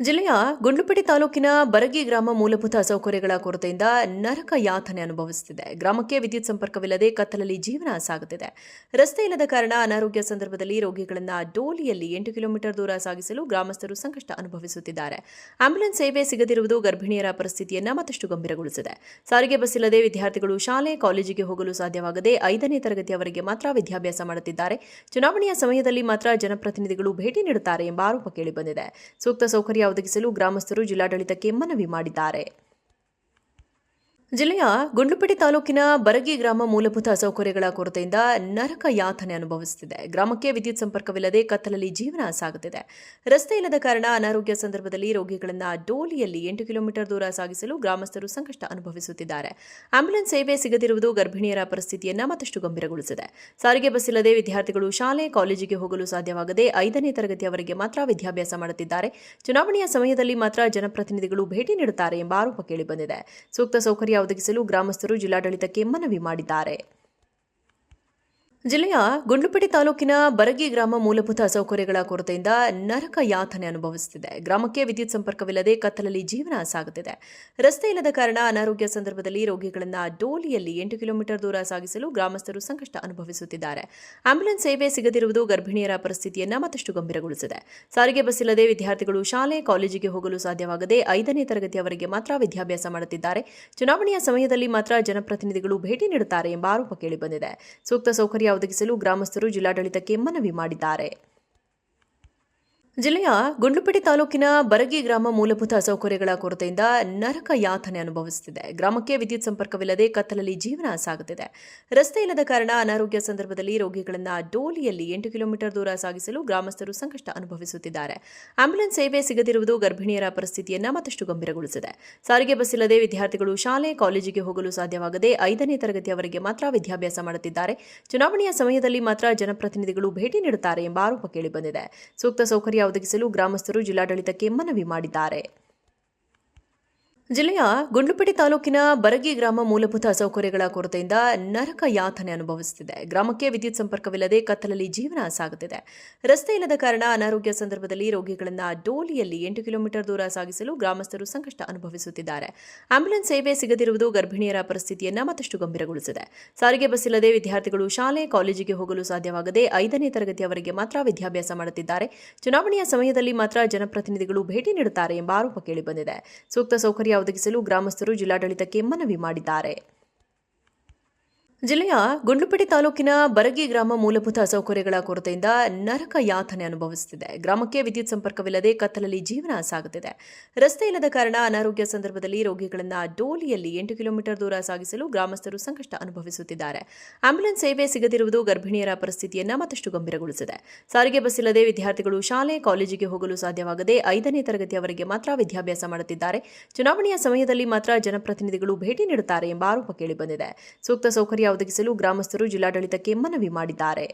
ಜಿಲ್ಲೆಯ ಗುಂಡ್ಲುಪೇಟೆ ತಾಲೂಕಿನ ಬರಗಿ ಗ್ರಾಮ ಮೂಲಭೂತ ಸೌಕರ್ಯಗಳ ಕೊರತೆಯಿಂದ ನರಕ ಯಾತನೆ ಅನುಭವಿಸುತ್ತಿದೆ. ಗ್ರಾಮಕ್ಕೆ ವಿದ್ಯುತ್ ಸಂಪರ್ಕವಿಲ್ಲದೆ ಕತ್ತಲಲ್ಲಿ ಜೀವನ ಸಾಗುತ್ತಿದೆ. ರಸ್ತೆ ಇಲ್ಲದ ಕಾರಣ ಅನಾರೋಗ್ಯ ಸಂದರ್ಭದಲ್ಲಿ ರೋಗಿಗಳನ್ನು ಡೋಲಿಯಲ್ಲಿ 8 ಕಿಲೋಮೀಟರ್ ದೂರ ಸಾಗಿಸಲು ಗ್ರಾಮಸ್ಥರು ಸಂಕಷ್ಟ ಅನುಭವಿಸುತ್ತಿದ್ದಾರೆ. ಆಂಬ್ಯುಲೆನ್ಸ್ ಸೇವೆ ಸಿಗದಿರುವುದು ಗರ್ಭಿಣಿಯರ ಪರಿಸ್ಥಿತಿಯನ್ನು ಮತ್ತಷ್ಟು ಗಂಭೀರಗೊಳಿಸಿದೆ. ಸಾರಿಗೆ ಬಸ್ ಇಲ್ಲದೆ ವಿದ್ಯಾರ್ಥಿಗಳು ಶಾಲೆ, ಕಾಲೇಜಿಗೆ ಹೋಗಲು ಸಾಧ್ಯವಾಗದೆ 5ನೇ ತರಗತಿಯವರೆಗೆ ಮಾತ್ರ ವಿದ್ಯಾಭ್ಯಾಸ ಮಾಡುತ್ತಿದ್ದಾರೆ. ಚುನಾವಣೆಯ ಸಮಯದಲ್ಲಿ ಮಾತ್ರ ಜನಪ್ರತಿನಿಧಿಗಳು ಭೇಟಿ ನೀಡುತ್ತಾರೆ ಎಂಬ ಆರೋಪ ಕೇಳಿಬಂದಿದೆ. ಸೂಕ್ತ ಸೌಕರ್ಯ ಒದಗಿಸಲು ಗ್ರಾಮಸ್ಥರು ಜಿಲ್ಲಾಡಳಿತಕ್ಕೆ ಮನವಿ ಮಾಡಿದ್ದಾರೆ. ಜಿಲ್ಲೆಯ ಗುಂಡ್ಲುಪೇಟೆ ತಾಲೂಕಿನ ಬರಗಿ ಗ್ರಾಮ ಮೂಲಭೂತ ಸೌಕರ್ಯಗಳ ಕೊರತೆಯಿಂದ ನರಕ ಯಾತನೆ ಅನುಭವಿಸುತ್ತಿದೆ. ಗ್ರಾಮಕ್ಕೆ ವಿದ್ಯುತ್ ಸಂಪರ್ಕವಿಲ್ಲದೆ ಕತ್ತಲಲ್ಲಿ ಜೀವನ ಸಾಗುತ್ತಿದೆ. ರಸ್ತೆ ಇಲ್ಲದ ಕಾರಣ ಅನಾರೋಗ್ಯ ಸಂದರ್ಭದಲ್ಲಿ ರೋಗಿಗಳನ್ನು ಡೋಲಿಯಲ್ಲಿ 8 ಕಿಲೋಮೀಟರ್ ದೂರ ಸಾಗಿಸಲು ಗ್ರಾಮಸ್ಥರು ಸಂಕಷ್ಟ ಅನುಭವಿಸುತ್ತಿದ್ದಾರೆ. ಆಂಬ್ಯುಲೆನ್ಸ್ ಸೇವೆ ಸಿಗದಿರುವುದು ಗರ್ಭಿಣಿಯರ ಪರಿಸ್ಥಿತಿಯನ್ನು ಮತ್ತಷ್ಟು ಗಂಭೀರಗೊಳಿಸಿದೆ. ಸಾರಿಗೆ ಬಸ್ ಇಲ್ಲದೆ ವಿದ್ಯಾರ್ಥಿಗಳು ಶಾಲೆ, ಕಾಲೇಜಿಗೆ ಹೋಗಲು ಸಾಧ್ಯವಾಗದೆ 5ನೇ ತರಗತಿಯವರೆಗೆ ಮಾತ್ರ ವಿದ್ಯಾಭ್ಯಾಸ ಮಾಡುತ್ತಿದ್ದಾರೆ. ಚುನಾವಣೆಯ ಸಮಯದಲ್ಲಿ ಮಾತ್ರ ಜನಪ್ರತಿನಿಧಿಗಳು ಭೇಟಿ ನೀಡುತ್ತಾರೆ ಎಂಬ ಆರೋಪ ಕೇಳಿಬಂದಿದೆ. ಸೂಕ್ತ ಸೌಕರ್ಯ ಒದಗಿಸಲು ಗ್ರಾಮಸ್ಥರು ಜಿಲ್ಲಾಡಳಿತಕ್ಕೆ ಮನವಿ ಮಾಡಿದ್ದಾರೆ. ಜಿಲ್ಲೆಯ ಗುಂಡ್ಲುಪೇಟೆ ತಾಲೂಕಿನ ಬರಗಿ ಗ್ರಾಮ ಮೂಲಭೂತ ಸೌಕರ್ಯಗಳ ಕೊರತೆಯಿಂದ ನರಕ ಯಾತನೆ ಅನುಭವಿಸುತ್ತಿದೆ. ಗ್ರಾಮಕ್ಕೆ ವಿದ್ಯುತ್ ಸಂಪರ್ಕವಿಲ್ಲದೆ ಕತ್ತಲಲ್ಲಿ ಜೀವನ ಸಾಗುತ್ತಿದೆ. ರಸ್ತೆ ಇಲ್ಲದ ಕಾರಣ ಅನಾರೋಗ್ಯ ಸಂದರ್ಭದಲ್ಲಿ ರೋಗಿಗಳನ್ನು ಡೋಲಿಯಲ್ಲಿ 8 ಕಿಲೋಮೀಟರ್ ದೂರ ಸಾಗಿಸಲು ಗ್ರಾಮಸ್ಥರು ಸಂಕಷ್ಟ ಅನುಭವಿಸುತ್ತಿದ್ದಾರೆ. ಆಂಬ್ಯುಲೆನ್ಸ್ ಸೇವೆ ಸಿಗದಿರುವುದು ಗರ್ಭಿಣಿಯರ ಪರಿಸ್ಥಿತಿಯನ್ನು ಮತ್ತಷ್ಟು ಗಂಭೀರಗೊಳಿಸಿದೆ. ಸಾರಿಗೆ ಬಸ್ ಇಲ್ಲದೆ ವಿದ್ಯಾರ್ಥಿಗಳು ಶಾಲೆ, ಕಾಲೇಜಿಗೆ ಹೋಗಲು ಸಾಧ್ಯವಾಗದೆ 5ನೇ ತರಗತಿಯವರೆಗೆ ಮಾತ್ರ ವಿದ್ಯಾಭ್ಯಾಸ ಮಾಡುತ್ತಿದ್ದಾರೆ. ಚುನಾವಣೆಯ ಸಮಯದಲ್ಲಿ ಮಾತ್ರ ಜನಪ್ರತಿನಿಧಿಗಳು ಭೇಟಿ ನೀಡುತ್ತಾರೆ ಎಂಬ ಆರೋಪ ಕೇಳಿಬಂದಿದೆ. ಸೂಕ್ತ ಸೌಕರ್ಯ ಒದಗಿಸಲು ಗ್ರಾಮಸ್ಥರು ಜಿಲ್ಲಾಡಳಿತಕ್ಕೆ ಮನವಿ ಮಾಡಿದ್ದಾರೆ. ಜಿಲ್ಲೆಯ ಗುಂಡ್ಲುಪೇಟೆ ತಾಲೂಕಿನ ಬರಗಿ ಗ್ರಾಮ ಮೂಲಭೂತ ಸೌಕರ್ಯಗಳ ಕೊರತೆಯಿಂದ ನರಕ ಯಾತನೆ ಅನುಭವಿಸುತ್ತಿದೆ. ಗ್ರಾಮಕ್ಕೆ ವಿದ್ಯುತ್ ಸಂಪರ್ಕವಿಲ್ಲದೆ ಕತ್ತಲಲ್ಲಿ ಜೀವನ ಸಾಗುತ್ತಿದೆ. ರಸ್ತೆ ಇಲ್ಲದ ಕಾರಣ ಅನಾರೋಗ್ಯ ಸಂದರ್ಭದಲ್ಲಿ ರೋಗಿಗಳನ್ನು ಡೋಲಿಯಲ್ಲಿ 8 ಕಿಲೋಮೀಟರ್ ದೂರ ಸಾಗಿಸಲು ಗ್ರಾಮಸ್ಥರು ಸಂಕಷ್ಟ ಅನುಭವಿಸುತ್ತಿದ್ದಾರೆ. ಆಂಬ್ಯುಲೆನ್ಸ್ ಸೇವೆ ಸಿಗದಿರುವುದು ಗರ್ಭಿಣಿಯರ ಪರಿಸ್ಥಿತಿಯನ್ನು ಮತ್ತಷ್ಟು ಗಂಭೀರಗೊಳಿಸಿದೆ. ಸಾರಿಗೆ ಬಸ್ ಇಲ್ಲದೆ ವಿದ್ಯಾರ್ಥಿಗಳು ಶಾಲೆ, ಕಾಲೇಜಿಗೆ ಹೋಗಲು ಸಾಧ್ಯವಾಗದೆ 5ನೇ ತರಗತಿಯವರೆಗೆ ಮಾತ್ರ ವಿದ್ಯಾಭ್ಯಾಸ ಮಾಡುತ್ತಿದ್ದಾರೆ. ಚುನಾವಣೆಯ ಸಮಯದಲ್ಲಿ ಮಾತ್ರ ಜನಪ್ರತಿನಿಧಿಗಳು ಭೇಟಿ ನೀಡುತ್ತಾರೆ ಎಂಬ ಆರೋಪ ಕೇಳಿಬಂದಿದೆ. ಸೂಕ್ತ ಸೌಕರ್ಯ ಒದಗಿಸಲು ಗ್ರಾಮಸ್ಥರು ಜಿಲ್ಲಾಡಳಿತಕ್ಕೆ ಮನವಿ ಮಾಡಿದ್ದಾರೆ. ಜಿಲ್ಲೆಯ ಗುಂಡ್ಲುಪೇಟೆ ತಾಲೂಕಿನ ಬರಗಿ ಗ್ರಾಮ ಮೂಲಭೂತ ಸೌಕರ್ಯಗಳ ಕೊರತೆಯಿಂದ ನರಕ ಯಾತನೆ ಅನುಭವಿಸುತ್ತಿದೆ. ಗ್ರಾಮಕ್ಕೆ ವಿದ್ಯುತ್ ಸಂಪರ್ಕವಿಲ್ಲದೆ ಕತ್ತಲಲ್ಲಿ ಜೀವನ ಸಾಗುತ್ತಿದೆ. ರಸ್ತೆ ಇಲ್ಲದ ಕಾರಣ ಅನಾರೋಗ್ಯ ಸಂದರ್ಭದಲ್ಲಿ ರೋಗಿಗಳನ್ನು ಡೋಲಿಯಲ್ಲಿ 8 ಕಿಲೋಮೀಟರ್ ದೂರ ಸಾಗಿಸಲು ಗ್ರಾಮಸ್ಥರು ಸಂಕಷ್ಟ ಅನುಭವಿಸುತ್ತಿದ್ದಾರೆ. ಆಂಬ್ಯುಲೆನ್ಸ್ ಸೇವೆ ಸಿಗದಿರುವುದು ಗರ್ಭಿಣಿಯರ ಪರಿಸ್ಥಿತಿಯನ್ನು ಮತ್ತಷ್ಟು ಗಂಭೀರಗೊಳಿಸಿದೆ. ಸಾರಿಗೆ ಬಸ್ ಇಲ್ಲದೆ ವಿದ್ಯಾರ್ಥಿಗಳು ಶಾಲೆ, ಕಾಲೇಜಿಗೆ ಹೋಗಲು ಸಾಧ್ಯವಾಗದೆ 5ನೇ ತರಗತಿಯವರೆಗೆ ಮಾತ್ರ ವಿದ್ಯಾಭ್ಯಾಸ ಮಾಡುತ್ತಿದ್ದಾರೆ. ಚುನಾವಣೆಯ ಸಮಯದಲ್ಲಿ ಮಾತ್ರ ಜನಪ್ರತಿನಿಧಿಗಳು ಭೇಟಿ ನೀಡುತ್ತಾರೆ ಎಂಬ ಆರೋಪ ಕೇಳಿಬಂದಿದೆ. ಸೂಕ್ತ ಸೌಕರ್ಯ ಒದಗಿಸಲು ಗ್ರಾಮಸ್ಥರು ಜಿಲ್ಲಾಡಳಿತಕ್ಕೆ ಮನವಿ ಮಾಡಿದ್ದಾರೆ. ಜಿಲ್ಲೆಯ ಗುಂಡ್ಲುಪೇಟೆ ತಾಲೂಕಿನ ಬರಗಿ ಗ್ರಾಮ ಮೂಲಭೂತ ಸೌಕರ್ಯಗಳ ಕೊರತೆಯಿಂದ ನರಕ ಯಾತನೆ ಅನುಭವಿಸುತ್ತಿದೆ. ಗ್ರಾಮಕ್ಕೆ ವಿದ್ಯುತ್ ಸಂಪರ್ಕವಿಲ್ಲದೆ ಕತ್ತಲಲ್ಲಿ ಜೀವನ ಸಾಗುತ್ತಿದೆ. ರಸ್ತೆ ಇಲ್ಲದ ಕಾರಣ ಅನಾರೋಗ್ಯ ಸಂದರ್ಭದಲ್ಲಿ ರೋಗಿಗಳನ್ನು ಡೋಲಿಯಲ್ಲಿ 8 ಕಿಲೋಮೀಟರ್ ದೂರ ಸಾಗಿಸಲು ಗ್ರಾಮಸ್ಥರು ಸಂಕಷ್ಟ ಅನುಭವಿಸುತ್ತಿದ್ದಾರೆ. ಆಂಬ್ಯುಲೆನ್ಸ್ ಸೇವೆ ಸಿಗದಿರುವುದು ಗರ್ಭಿಣಿಯರ ಪರಿಸ್ಥಿತಿಯನ್ನು ಮತ್ತಷ್ಟು ಗಂಭೀರಗೊಳಿಸಿದೆ. ಸಾರಿಗೆ ಬಸ್ ಇಲ್ಲದೆ ವಿದ್ಯಾರ್ಥಿಗಳು ಶಾಲೆ, ಕಾಲೇಜಿಗೆ ಹೋಗಲು ಸಾಧ್ಯವಾಗದೆ 5ನೇ ತರಗತಿಯವರೆಗೆ ಮಾತ್ರ ವಿದ್ಯಾಭ್ಯಾಸ ಮಾಡುತ್ತಿದ್ದಾರೆ. ಚುನಾವಣೆಯ ಸಮಯದಲ್ಲಿ ಮಾತ್ರ ಜನಪ್ರತಿನಿಧಿಗಳು ಭೇಟಿ ನೀಡುತ್ತಾರೆ ಎಂಬ ಆರೋಪ ಕೇಳಿಬಂದಿದೆ. ಸೂಕ್ತ ಸೌಕರ್ಯ ಒದಗಿಸಲು ಗ್ರಾಮಸ್ಥರು ಜಿಲ್ಲಾಡಳಿತಕ್ಕೆ ಮನವಿ ಮಾಡಿದ್ದಾರೆ.